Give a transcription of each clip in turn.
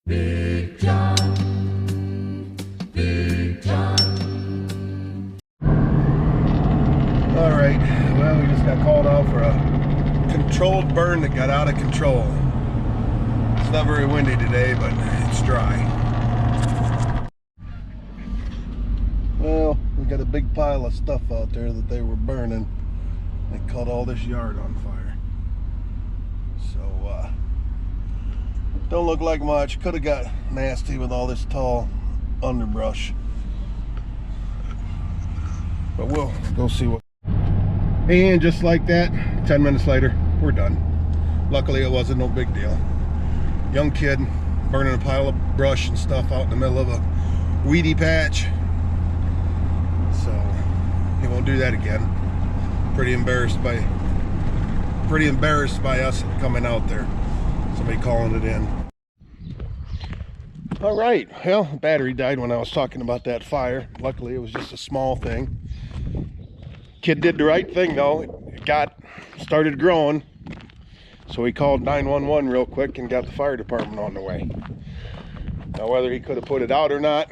Big John, Big John. All right, well, we just got called out for a controlled burn that got out of control. It's not very windy today, but it's dry. Well, we got a big pile of stuff out there that they were burning. They caught all this yard on fire. So, don't look like much. Could have got nasty with all this tall underbrush. But we'll go see what. And just like that, 10 minutes later, we're done. Luckily, it wasn't no big deal. Young kid burning a pile of brush and stuff out in the middle of a weedy patch. So he won't do that again. Pretty embarrassed by us coming out there. Somebody calling it in. All right, well, the battery died when I was talking about that fire. Luckily, it was just a small thing. Kid did the right thing though. It started growing, so he called 911 real quick and got the fire department on the way. Now, whether he could have put it out or not,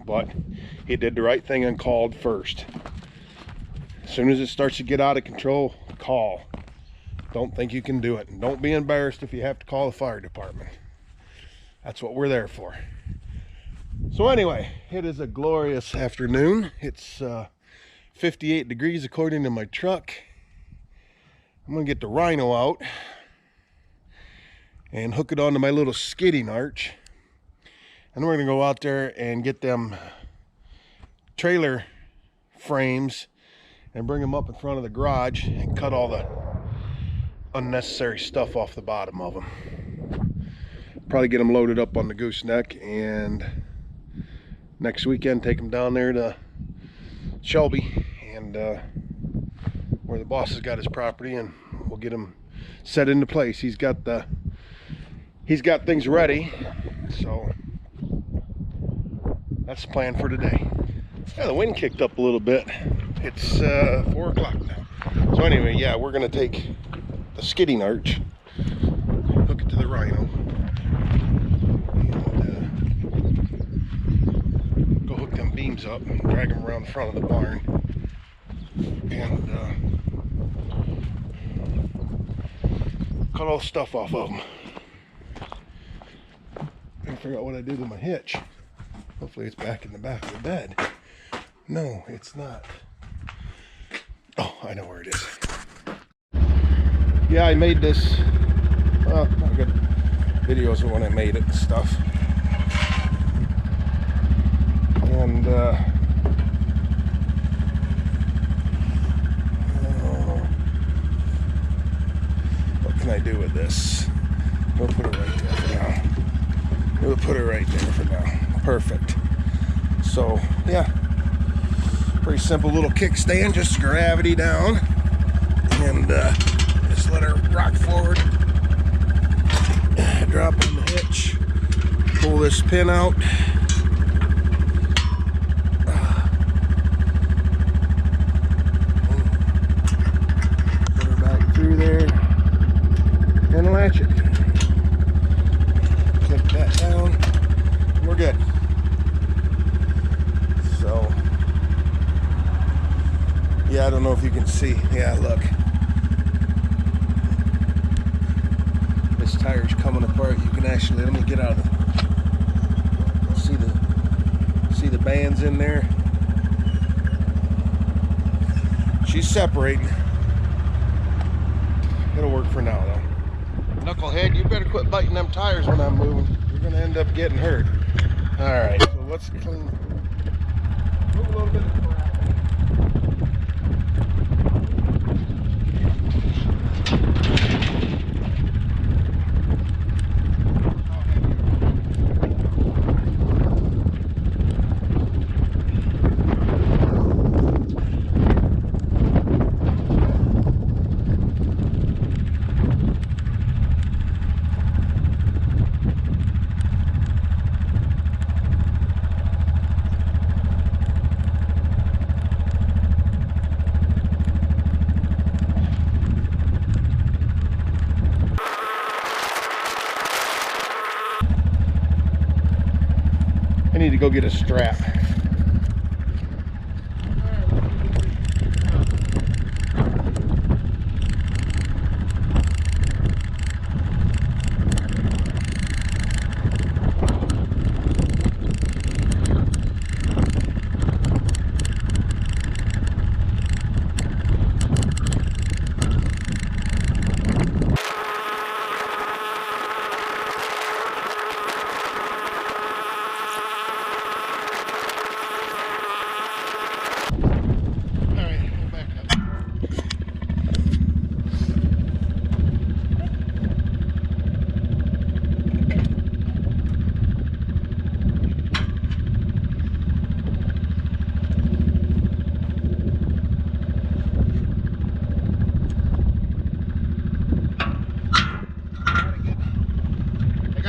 but he did the right thing and called first. As soon as it starts to get out of control, call. Don't think you can do it, and don't be embarrassed if you have to call the fire department. That's what we're there for. So anyway, it is a glorious afternoon. It's 58 degrees according to my truck. I'm gonna get the Rhino out and hook it onto my little skidding arch, and we're gonna go out there and get them trailer frames and bring them up in front of the garage and cut all the unnecessary stuff off the bottom of them. Probably get them loaded up on the gooseneck, and next weekend take them down there to Shelby and where the boss has got his property, and we'll get him set into place. He's got things ready, so that's the plan for today. Yeah, the wind kicked up a little bit. It's 4 o'clock now. So anyway, yeah, we're gonna take the skidding arch, hook it to the Rhino, and go hook them beams up and drag them around the front of the barn, and cut all the stuff off of them. Gotta figure out what I did with my hitch. Hopefully it's back in the back of the bed. No, it's not. Oh, I know where it is. Yeah, I made this. Well, I got videos of when I made it and stuff. And what can I do with this? We'll put it right there for now. We'll put it right there for now. Perfect. So, yeah. Pretty simple little kickstand, just gravity down, and just let her rock forward. Drop on the hitch, pull this pin out, put her back through there, and latch it. Click that down, we're good. So, yeah, I don't know if you can see. Yeah, look. This tire's coming apart. You can actually, let me get out of it. See the bands in there? She's separating. It'll work for now, though. Knucklehead, you better quit biting them tires when I'm moving. You're gonna end up getting hurt. All right, so let's clean. Move a little bit of crap. I need to go get a strap.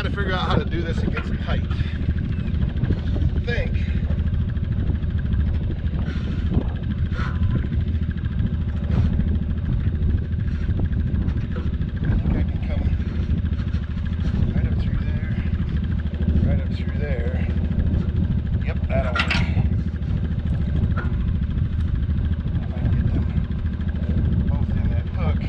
Figure out how to do this against height. I think I can come right up through there, right up through there. Yep, that'll work. If I can get them both in that hook.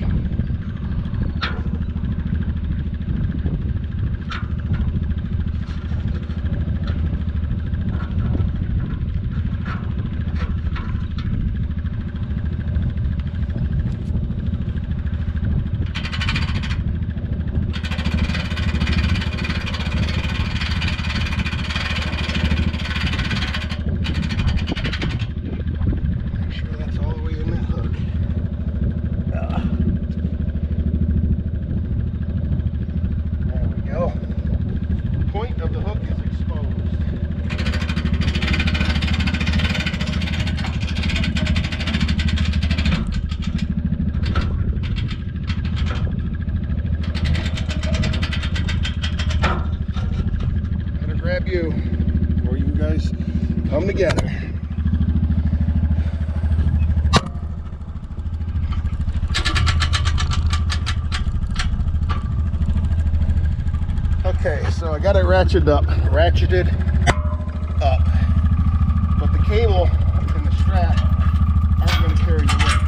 You before you guys come together. Okay, so I got it ratcheted up, but the cable and the strap aren't going to carry the weight.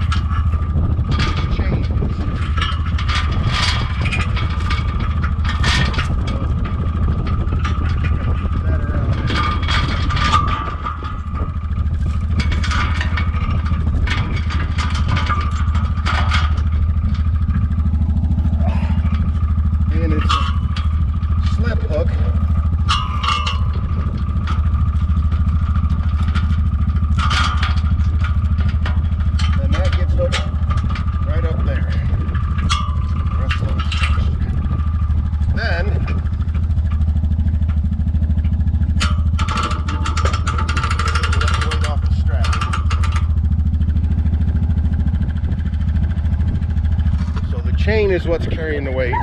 The chain chain is what's carrying the weight.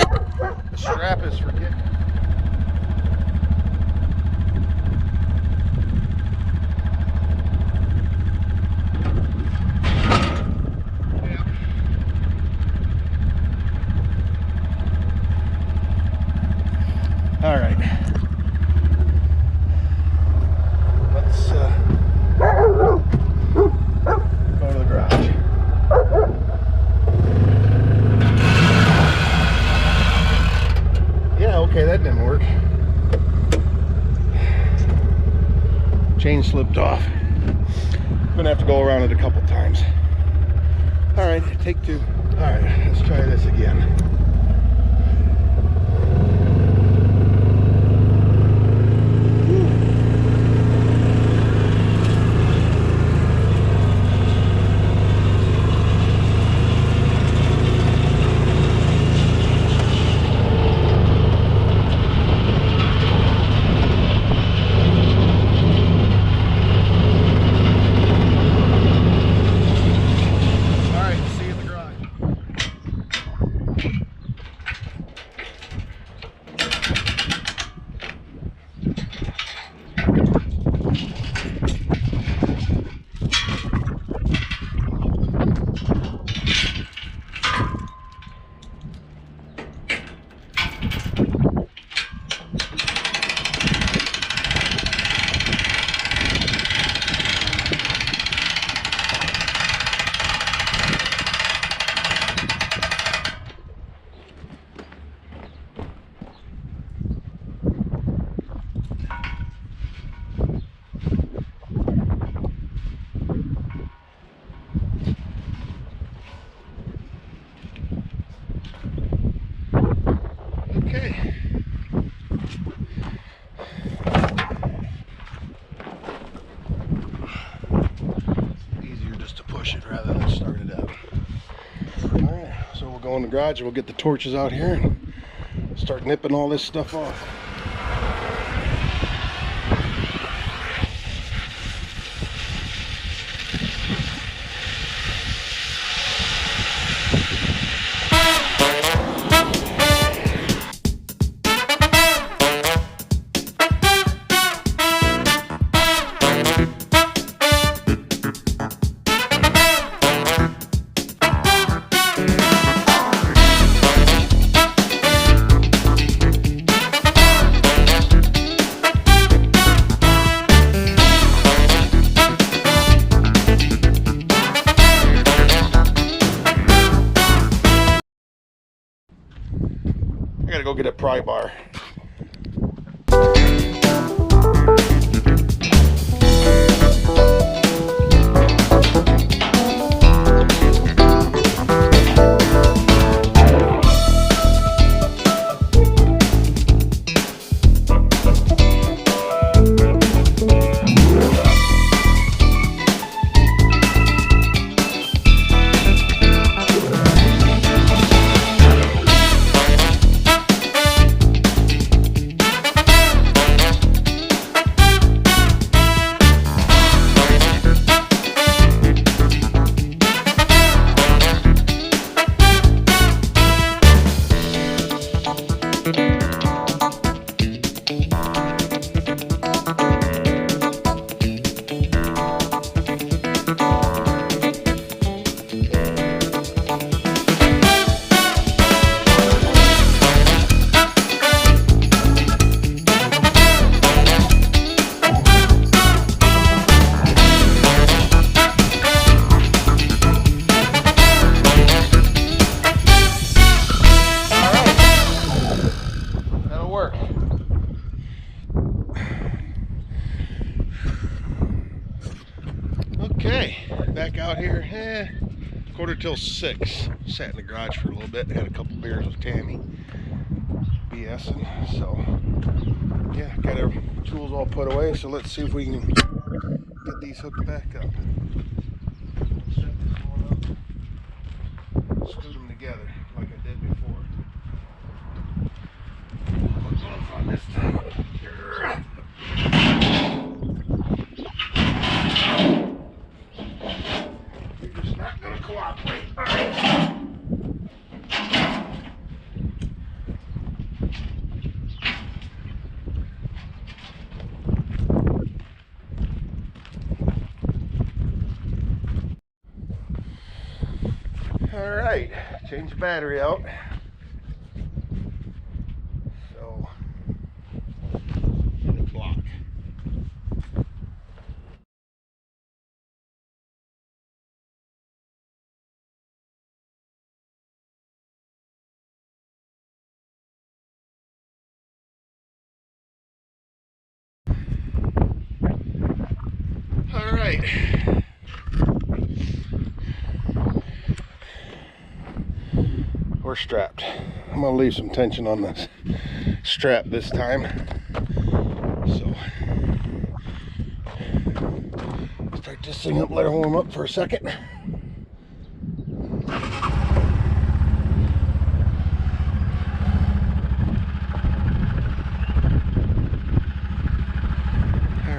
The strap is for getting. All right. Let's go to the garage. Okay, that didn't work. Chain slipped off. I'm gonna have to go around it a couple times. All right, take two. All right, let's try this again. All right, see you in the garage. go in the garage. We'll get the torches out here and start nipping all this stuff off. I gotta go get a pry bar. Okay, back out here, 6:45. Sat in the garage for a little bit, had a couple beers with Tammy, BSing. So, yeah, got our tools all put away, so let's see if we can get these hooked back up. Set this one up, scoot them together like I did before. What's on this time? All right, change the battery out. So, the clock. All right. We're strapped. I'm gonna leave some tension on this strap this time. So start this thing up, let her warm up for a second. All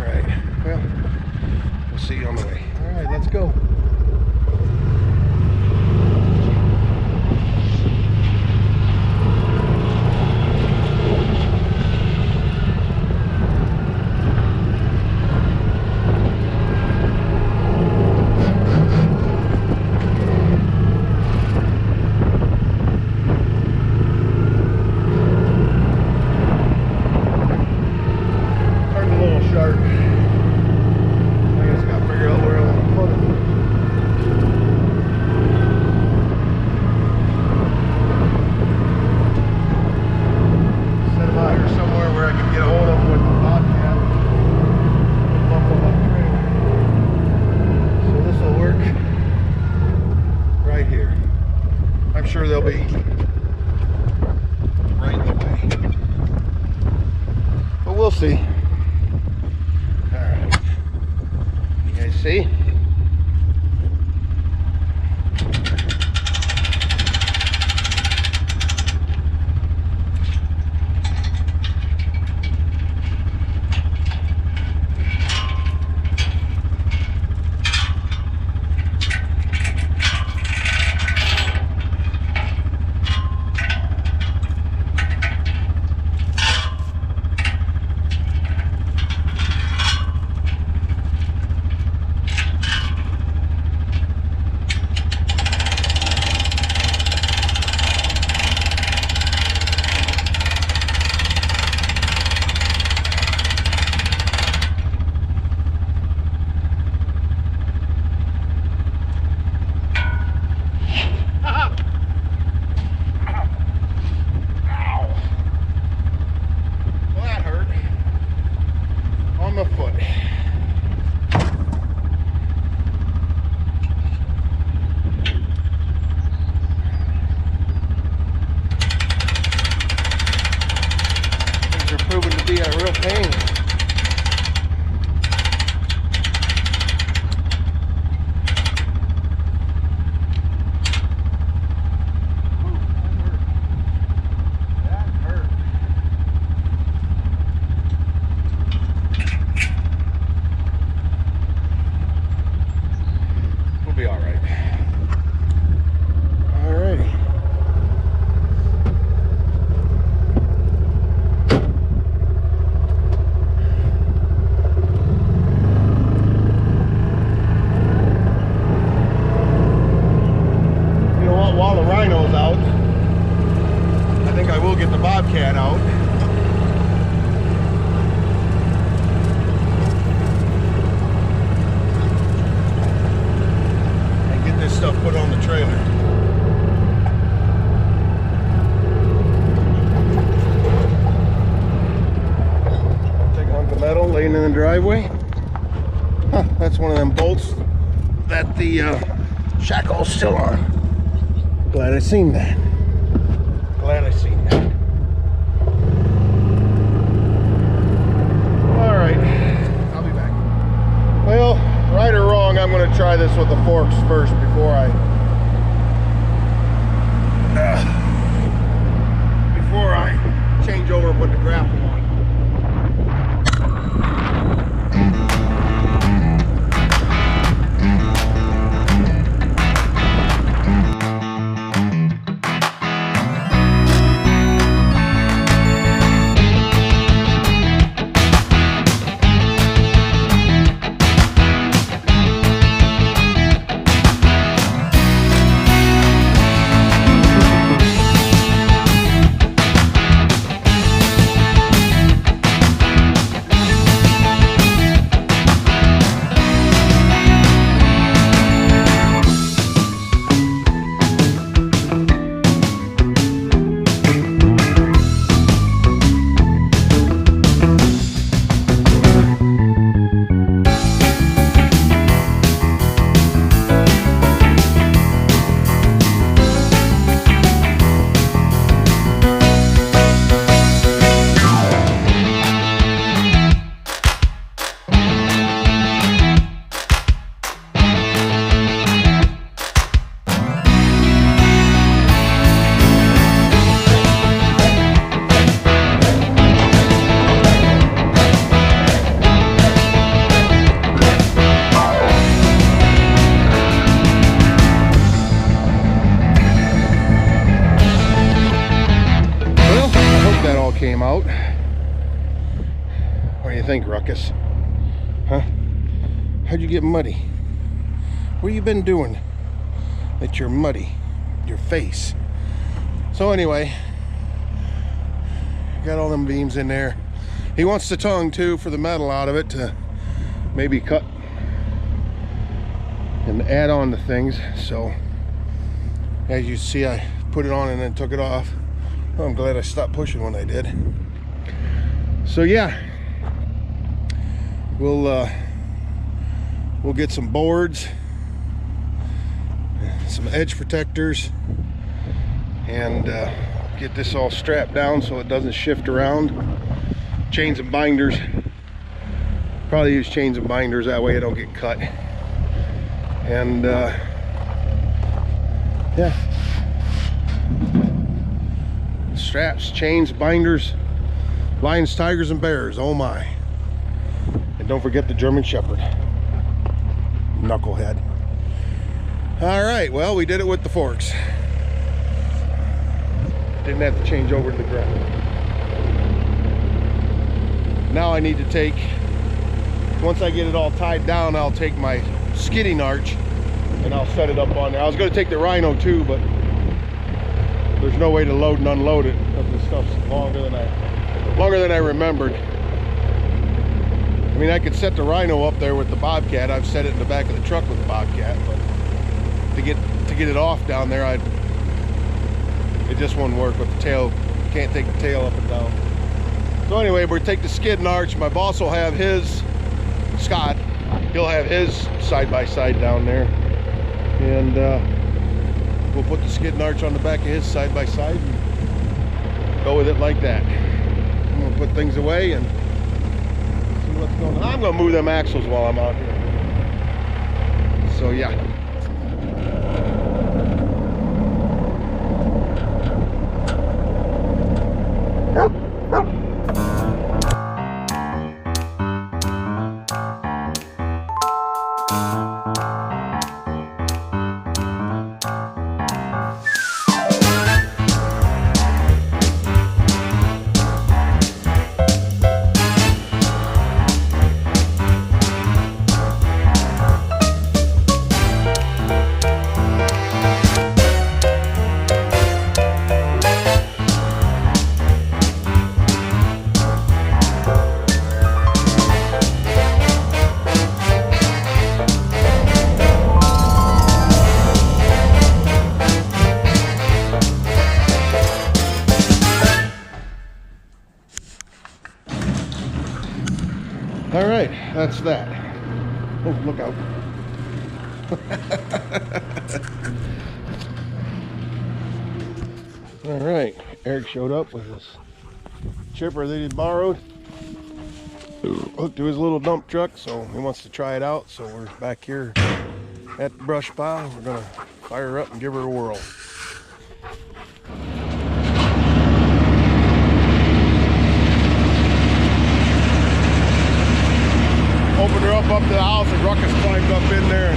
right, well, we'll see you on the way. All right, let's go. Sure they'll be right in the way, but we'll see. All right, you guys see? real pain. Be all right. Alrighty. You know what? While the rhino's out, I think I will get the bobcat out. Stuff put on the trailer. Take a hunk of metal laying in the driveway. Huh, that's one of them bolts that the shackle's still on. Glad I seen that. Glad I seen that. Alright, I'll be back. Well, right or wrong, I'm going to try this with the forks first before I change over and put the grapple on. Came out. What do you think, Ruckus? Huh? How'd you get muddy? What you been doing that you're muddy? Your face. So anyway, got all them beams in there. He wants the tongue too for the metal out of it to maybe cut and add on to things. So as you see, I put it on and then took it off. Well, I'm glad I stopped pushing when I did. So yeah, we'll get some boards, some edge protectors, and get this all strapped down so it doesn't shift around. Chains and binders. Probably use chains and binders, that way it don't get cut. And yeah. Straps, chains, binders, lions, tigers, and bears. Oh my. And don't forget the German Shepherd. Knucklehead. All right, well, we did it with the forks. Didn't have to change over to the ground. Now I need to take, once I get it all tied down, I'll take my skidding arch and I'll set it up on there. I was going to take the Rhino too, but there's no way to load and unload it because this stuff's longer than I remembered. I mean, I could set the Rhino up there with the Bobcat. I've set it in the back of the truck with the Bobcat, but to get it off down there, it just won't work with the tail. Can't take the tail up and down. So anyway, we'll take the skid and arch. My boss will have his, Scott, he'll have his side-by-side down there, and we'll put the skid and arch on the back of his side-by-side and go with it like that. I'm gonna put things away and I'm gonna move them axles while I'm out here. So yeah. All right, that's that. Oh, look out. All right, Arik showed up with his chipper that he borrowed. Hooked to his little dump truck, so he wants to try it out. So we're back here at the brush pile. We're gonna fire her up and give her a whirl. Opened her up to the house, and Ruckus climbed up in there.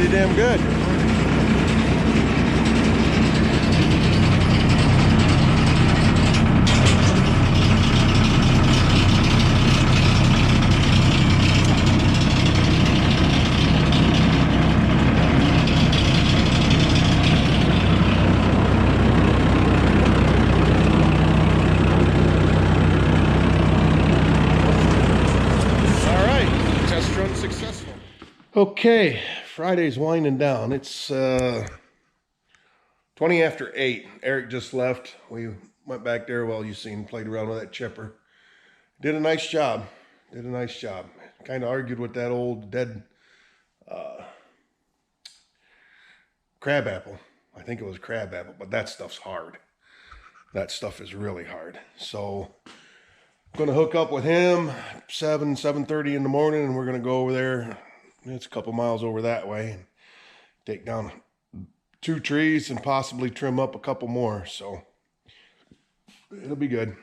pretty damn good. Successful. Okay, Friday's winding down. It's 20 after 8. Arik just left. We went back there while you seen, played around with that chipper. Did a nice job. Kind of argued with that old dead crabapple. I think it was crabapple, but that stuff's hard. That stuff is really hard. So I'm going to hook up with him 7:30 in the morning, and we're going to go over there. It's a couple miles over that way and take down 2 trees and possibly trim up a couple more. So it'll be good.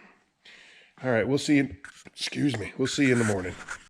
All right, we'll see you. Excuse me. We'll see you in the morning.